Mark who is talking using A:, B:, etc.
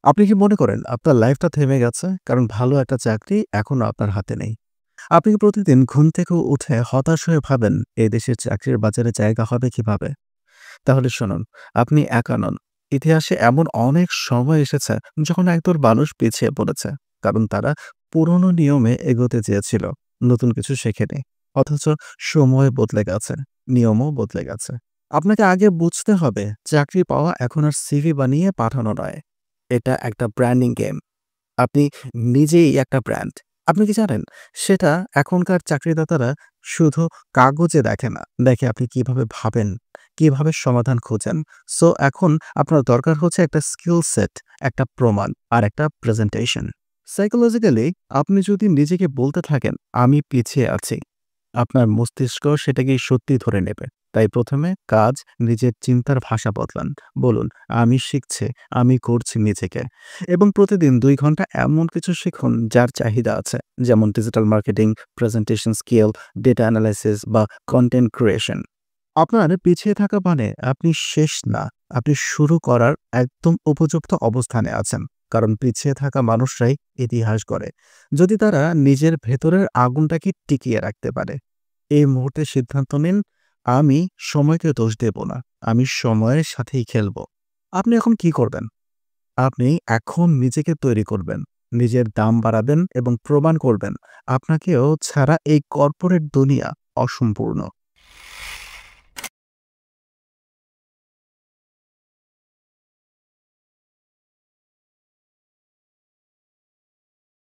A: আপনি কি মনে করেন আপনার লাইফটা থেমে গেছে? কারণ ভালো একটা চাকরি এখনো আপনার হাতে নেই। আপনি কি প্রতিদিন ঘুম থেকে উঠে হতাশ হয়ে ভাবেন, এই দেশের চাকরির বাজারে জায়গা হবে কিভাবে? তাহলে শুনুন, আপনি একা নন। ইতিহাসে এমন অনেক সময় এসেছে যখন একদল মানুষ পিছিয়ে পড়েছে। কারণ তারা পুরনো নিয়মে এগোতে চেয়েছিল, নতুন কিছু শেখেনি। অথচ সময় বদলে গেছে, নিয়মও বদলে গেছে। আপনাকে আগে বুঝতে হবে, চাকরি পাওয়া এখন আর সিভি বানিয়ে পাঠানো নয়। এটা একটা ব্র্যান্ডিং গেম। আপনি নিজেই একটা ব্র্যান্ড। আপনি কি জানেন? সেটা এখনকার চাকরিদাতারা শুধু কাগজে দেখে না, দেখে আপনি কিভাবে ভাবেন, কিভাবে সমাধান খোঁজেন। সো এখন আপনার দরকার হচ্ছে একটা স্কিল সেট, একটা প্রমাণ আর একটা প্রেজেন্টেশন। সাইকোলজিক্যালি আপনি যদি নিজেকে বলতে থাকেন, "আমি পিছিয়ে আছি", আপনার মস্তিষ্ক সেটাকেই সত্যি ধরে নেবে। তাই ১ম এ কাজ, নিজের চিন্তার ভাষা বদলান। বলুন, "আমি শিখছি, আমি করছি নিজেকে"। এবং প্রতিদিন ২ ঘন্টা এমন কিছু শিখুন যার চাহিদা আছে। যেমন digital marketing, presentation skill, data analysis বা কনটেন্ট ক্রিয়েশন। আপনার পিছিয়ে থাকা মানে আপনি শেষ না। আপনি শুরু করার একদম উপযুক্ত অবস্থানে আছেন। কারণ পিছিয়ে থাকা মানুষরাই ইতিহাস গড়ে, যদি তারা নিজের ভেতরের আগুনটাকে টিকিয়ে রাখতে পারে। এই মুহূর্তে সিদ্ধান্ত নিন, আমি সময়কে দোষ দেব না। আমি সময়ের সাথেই খেলব। আপনি এখন কি করবেন? আপনি এখন নিজেকে তৈরি করবেন, নিজের দাম বাড়াবেন এবং প্রমাণ করবেন আপনাকেও ছাড়া এই কর্পোরেট দুনিয়া অসম্পূর্ণ।